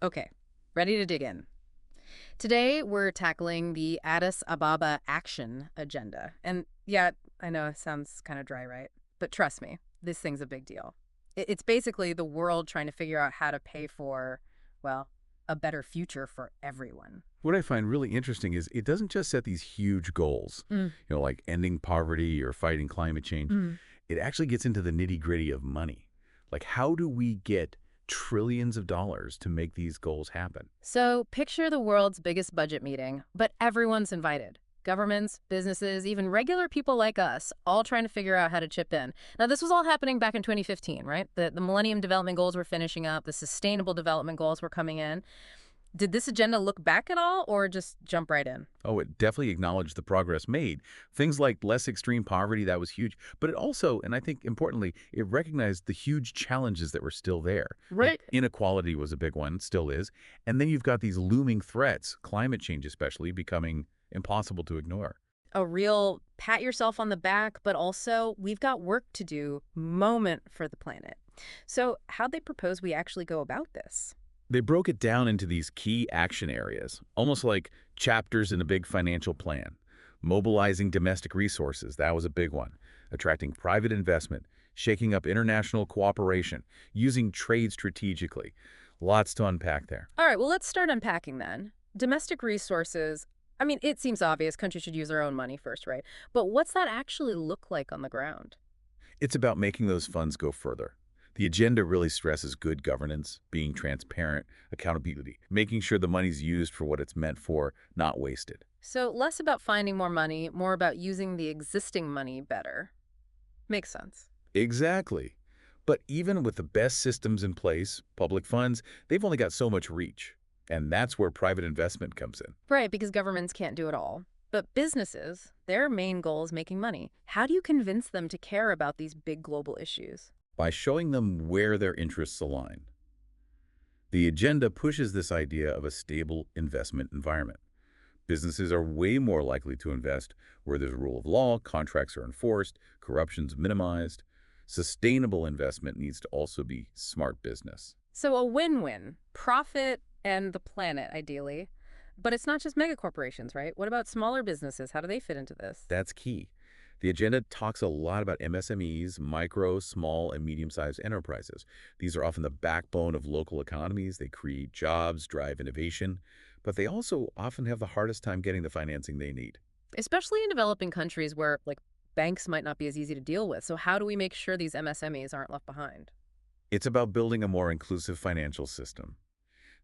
Okay, ready to dig in. Today, we're tackling the Addis Ababa Action Agenda. And yeah, I know it sounds kind of dry, right? But trust me, this thing's a big deal. It's basically the world trying to figure out how to pay for, well, a better future for everyone. What I find really interesting is it doesn't just set these huge goals, Mm. like ending poverty or fighting climate change. Mm. It actually gets into the nitty-gritty of money. Like, how do we get trillions of dollars to make these goals happen? So picture the world's biggest budget meeting, but everyone's invited. Governments, businesses, even regular people like us, all trying to figure out how to chip in. Now, this was all happening back in 2015, right? The Millennium Development Goals were finishing up, the Sustainable Development Goals were coming in. Did this agenda look back at all or just jump right in? Oh, it definitely acknowledged the progress made. Things like less extreme poverty, that was huge. But it also, and I think importantly, it recognized the huge challenges that were still there. Like Right. inequality was a big one, still is. And then you've got these looming threats, climate change especially, becoming impossible to ignore. A real pat yourself on the back, but also we've got work to do moment for the planet. So, how'd they propose we actually go about this? They broke it down into these key action areas, almost like chapters in a big financial plan. Mobilizing domestic resources, that was a big one. Attracting private investment, shaking up international cooperation, using trade strategically. Lots to unpack there. All right, well, let's start unpacking then. Domestic resources. I mean, it seems obvious countries should use their own money first, right? But what's that actually look like on the ground? It's about making those funds go further. The agenda really stresses good governance, being transparent, accountability, making sure the money's used for what it's meant for, not wasted. So, less about finding more money, more about using the existing money better. Makes sense. Exactly. But even with the best systems in place, public funds, they've only got so much reach. And that's where private investment comes in. Right, because governments can't do it all. But businesses, their main goal is making money. How do you convince them to care about these big global issues? By showing them where their interests align. The agenda pushes this idea of a stable investment environment. Businesses are way more likely to invest where there's rule of law, contracts are enforced, corruption's minimized. Sustainable investment needs to also be smart business. So, a win win profit and the planet, ideally. But it's not just mega corporations, right? What about smaller businesses? How do they fit into this? That's key. The agenda talks a lot about MSMEs, micro, small, and medium-sized enterprises. These are often the backbone of local economies. They create jobs, drive innovation, but they also often have the hardest time getting the financing they need. Especially in developing countries where, like, banks might not be as easy to deal with. So, how do we make sure these MSMEs aren't left behind? It's about building a more inclusive financial system.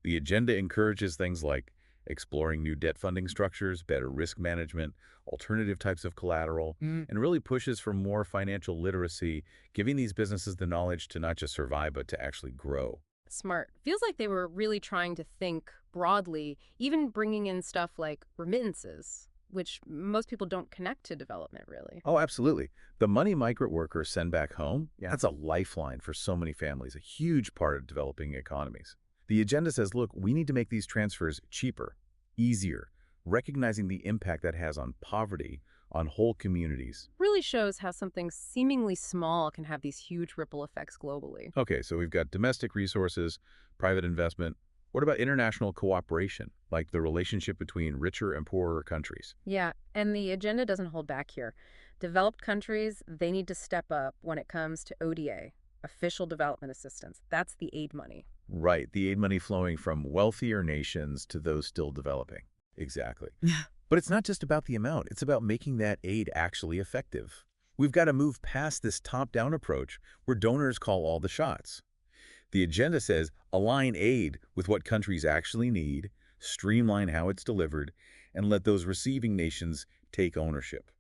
The agenda encourages things like exploring new debt funding structures, better risk management, alternative types of collateral, and really pushes for more financial literacy, giving these businesses the knowledge to not just survive, but to actually grow. Smart. Feels like they were really trying to think broadly, even bringing in stuff like remittances, which most people don't connect to development, really. Oh, absolutely. The money migrant workers send back home, yeah, that's a lifeline for so many families, a huge part of developing economies. The agenda says, look, we need to make these transfers cheaper, easier, recognizing the impact that has on poverty, on whole communities. Really shows how something seemingly small can have these huge ripple effects globally. Okay, so we've got domestic resources, private investment. What about international cooperation, like the relationship between richer and poorer countries? Yeah, and the agenda doesn't hold back here. Developed countries, they need to step up when it comes to ODA, official development assistance. That's the aid money. Right, the aid money flowing from wealthier nations to those still developing. Exactly. Yeah. But it's not just about the amount. It's about making that aid actually effective. We've got to move past this top-down approach where donors call all the shots. The agenda says align aid with what countries actually need, streamline how it's delivered, and let those receiving nations take ownership.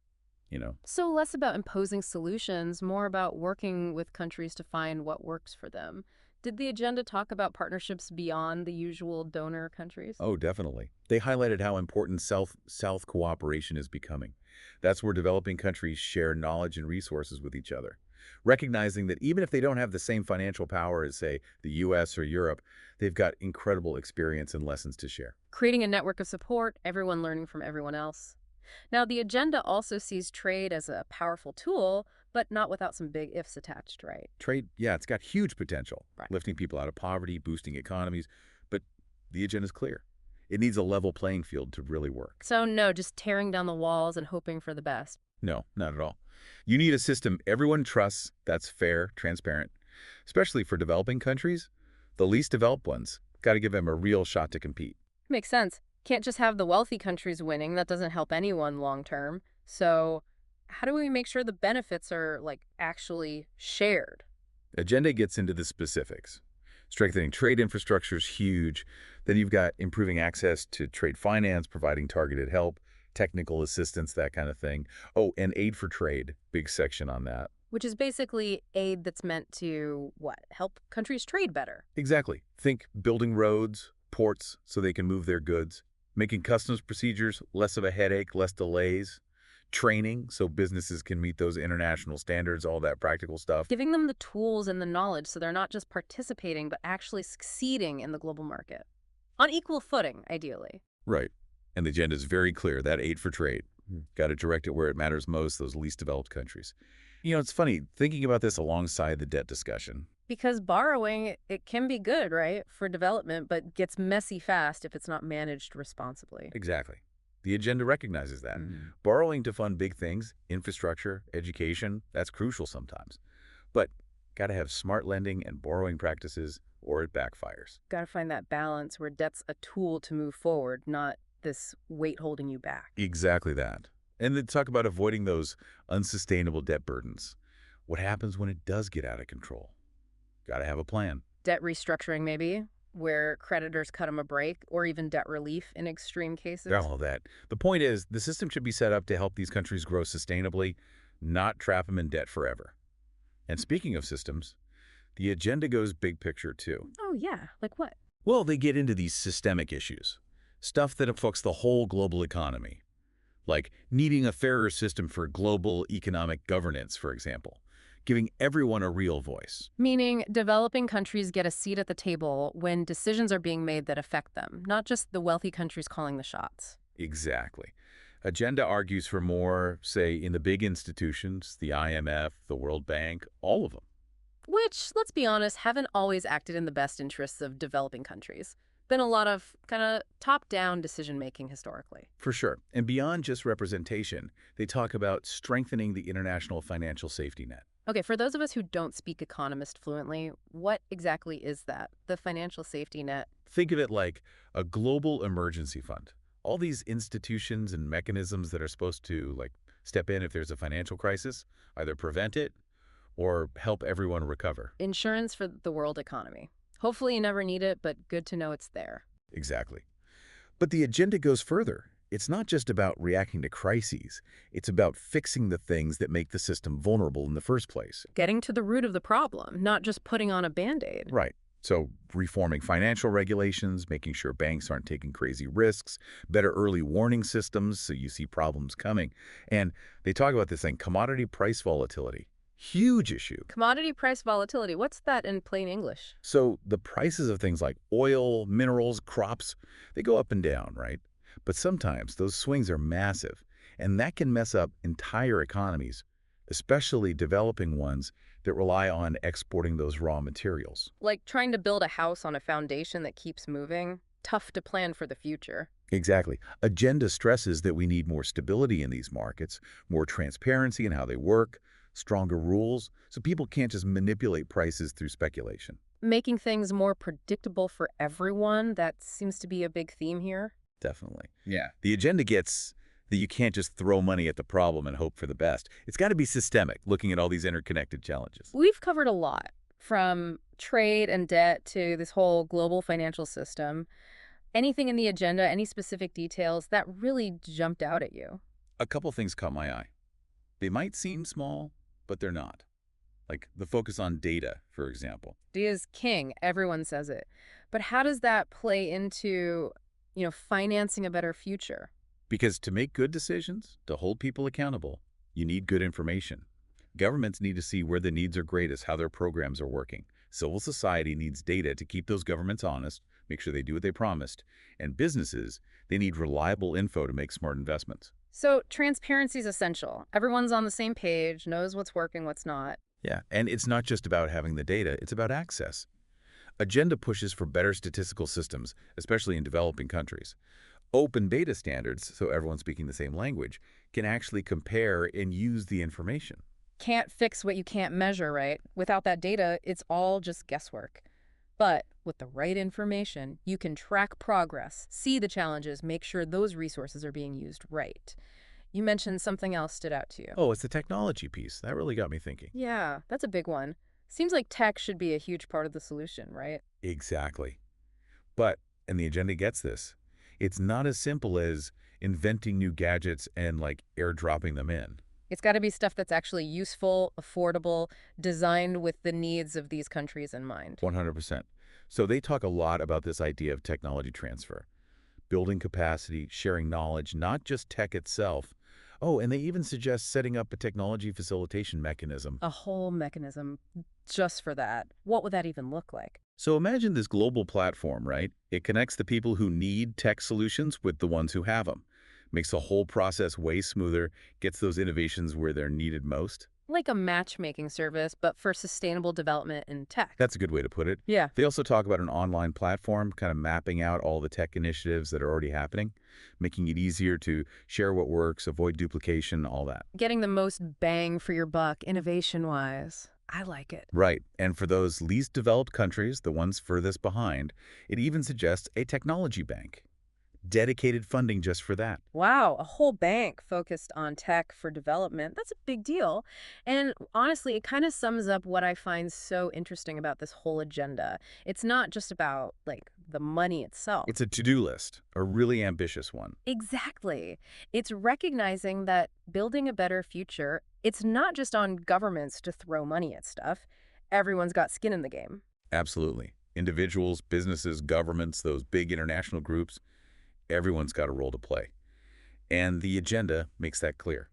You know, So less about imposing solutions, more about working with countries to find what works for them. Did the agenda talk about partnerships beyond the usual donor countries? oh, definitely. They highlighted how important South-South cooperation is becoming. That's where developing countries share knowledge and resources with each other, recognizing that even if they don't have the same financial power as, say, the US or Europe, they've got incredible experience and lessons to share. Creating a network of support, everyone learning from everyone else. Now, the agenda also sees trade as a powerful tool, but not without some big ifs attached, right? Trade, yeah, it's got huge potential, Right. lifting people out of poverty, boosting economies, but The agenda's clear. It needs a level playing field to really work. So no, just tearing down the walls and hoping for the best. No, not at all. You need a system everyone trusts that's fair, transparent, especially for developing countries. The least developed ones, got to give them a real shot to compete. Makes sense. Can't just have the wealthy countries winning. That doesn't help anyone long term. So how do we make sure the benefits are actually shared? Agenda gets into the specifics. Strengthening trade infrastructure is huge. Then you've got improving access to trade finance, providing targeted help, technical assistance, that kind of thing. Oh, and aid for trade, big section on that. Which is basically aid that's meant to, what, help countries trade better. Exactly. Think building roads, ports so they can move their goods, making customs procedures less of a headache, less delays, training so businesses can meet those international standards, all that practical stuff. Giving them the tools and the knowledge so they're not just participating, but actually succeeding in the global market. On equal footing, ideally. Right. And the agenda is very clear, that aid for trade. Got to direct it where it matters most, those least developed countries. It's funny, thinking about this alongside the debt discussion. Because borrowing, it can be good, right, for development, but gets messy fast if it's not managed responsibly. Exactly. The agenda recognizes that. Borrowing to fund big things, infrastructure, education, that's crucial sometimes. But got to have smart lending and borrowing practices or it backfires. Got to find that balance where debt's a tool to move forward, not this weight holding you back. Exactly that. And they talk about avoiding those unsustainable debt burdens. What happens when it does get out of control? Got to have a plan. Debt restructuring, maybe, where creditors cut them a break, or even debt relief in extreme cases. All that. The point is, the system should be set up to help these countries grow sustainably, not trap them in debt forever. And speaking of systems, the agenda goes big picture too. Oh, yeah. Like what? Well, they get into these systemic issues, stuff that affects the whole global economy, like needing a fairer system for global economic governance, for example, giving everyone a real voice. Meaning developing countries get a seat at the table when decisions are being made that affect them, not just the wealthy countries calling the shots. Exactly. Agenda argues for more, say, in the big institutions, the IMF, the World Bank, all of them. Which, let's be honest, haven't always acted in the best interests of developing countries. Been a lot of kind of top-down decision-making historically. For sure. And beyond just representation, they talk about strengthening the international financial safety net. Okay, for those of us who don't speak economist fluently, what exactly is that, the financial safety net? Think of it like a global emergency fund. All these institutions and mechanisms that are supposed to step in if there's a financial crisis, either prevent it or help everyone recover. Insurance for the world economy. Hopefully you never need it, but good to know it's there. Exactly. But the agenda goes further. It's not just about reacting to crises. It's about fixing the things that make the system vulnerable in the first place. Getting to the root of the problem, not just putting on a Band-Aid. Right. So reforming financial regulations, making sure banks aren't taking crazy risks, better early warning systems so you see problems coming. And they talk about this thing, commodity price volatility. Huge issue. Commodity price volatility, what's that in plain English? So the prices of things like oil, minerals, crops, they go up and down, right? But sometimes those swings are massive, and that can mess up entire economies, especially developing ones that rely on exporting those raw materials. Like trying to build a house on a foundation that keeps moving. Tough to plan for the future. Exactly. Agenda stresses that we need more stability in these markets, more transparency in how they work, stronger rules, so people can't just manipulate prices through speculation. Making things more predictable for everyone, that seems to be a big theme here. Definitely. Yeah. The agenda gets that you can't just throw money at the problem and hope for the best. It's got to be systemic, looking at all these interconnected challenges. We've covered a lot, from trade and debt to this whole global financial system. Anything in the agenda, any specific details that really jumped out at you? A couple things caught my eye. They might seem small, but they're not. Like the focus on data, for example. Data is king, everyone says it. But how does that play into, financing a better future? Because to make good decisions, to hold people accountable, you need good information. Governments need to see where the needs are greatest, how their programs are working. Civil society needs data to keep those governments honest, make sure they do what they promised. And businesses, they need reliable info to make smart investments. So transparency is essential. Everyone's on the same page, knows what's working, what's not. Yeah, and it's not just about having the data, it's about access. Agenda pushes for better statistical systems, especially in developing countries. Open data standards, so everyone speaking the same language, can actually compare and use the information. Can't fix what you can't measure, right? Without that data, it's all just guesswork. But with the right information, you can track progress, see the challenges, make sure those resources are being used right. You mentioned something else stood out to you. Oh, it's the technology piece. That really got me thinking. Yeah, that's a big one. Seems like tech should be a huge part of the solution, right? Exactly. But, and the agenda gets this, it's not as simple as inventing new gadgets and airdropping them in. It's got to be stuff that's actually useful, affordable, designed with the needs of these countries in mind. 100%. So they talk a lot about this idea of technology transfer, building capacity, sharing knowledge, not just tech itself. Oh, and they even suggest setting up a technology facilitation mechanism. A whole mechanism just for that. What would that even look like? So imagine this global platform, right? It connects the people who need tech solutions with the ones who have them. Makes the whole process way smoother, gets those innovations where they're needed most. Like a matchmaking service, but for sustainable development in tech. That's a good way to put it. Yeah. They also talk about an online platform, kind of mapping out all the tech initiatives that are already happening, making it easier to share what works, avoid duplication, all that. Getting the most bang for your buck, innovation-wise. I like it. Right. And for those least developed countries, the ones furthest behind, it even suggests a technology bank. Dedicated funding just for that. Wow, a whole bank focused on tech for development. That's a big deal. And honestly, it kind of sums up what I find so interesting about this whole agenda. It's not just about, like, the money itself. It's a to-do list, a really ambitious one. Exactly. It's recognizing that building a better future, it's not just on governments to throw money at stuff. Everyone's got skin in the game. Absolutely. Individuals, businesses, governments, those big international groups, everyone's got a role to play. And the agenda makes that clear.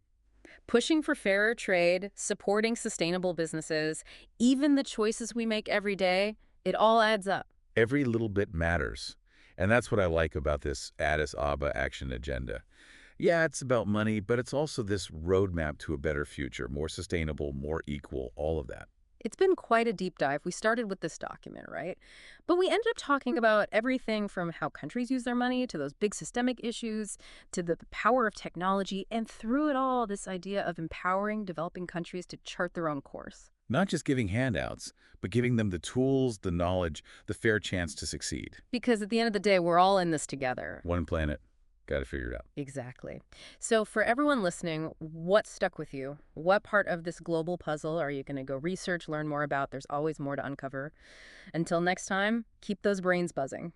Pushing for fairer trade, supporting sustainable businesses, even the choices we make every day, it all adds up. Every little bit matters. And that's what I like about this Addis Ababa Action Agenda. Yeah, it's about money, but it's also this roadmap to a better future, more sustainable, more equal, all of that. It's been quite a deep dive. We started with this document, right? But we ended up talking about everything from how countries use their money to those big systemic issues to the power of technology, and through it all, this idea of empowering developing countries to chart their own course. Not just giving handouts, but giving them the tools, the knowledge, the fair chance to succeed. Because at the end of the day, we're all in this together. One planet. Got to figure it out. Exactly. So for everyone listening, what stuck with you? What part of this global puzzle are you going to go research, learn more about? There's always more to uncover. Until next time, keep those brains buzzing.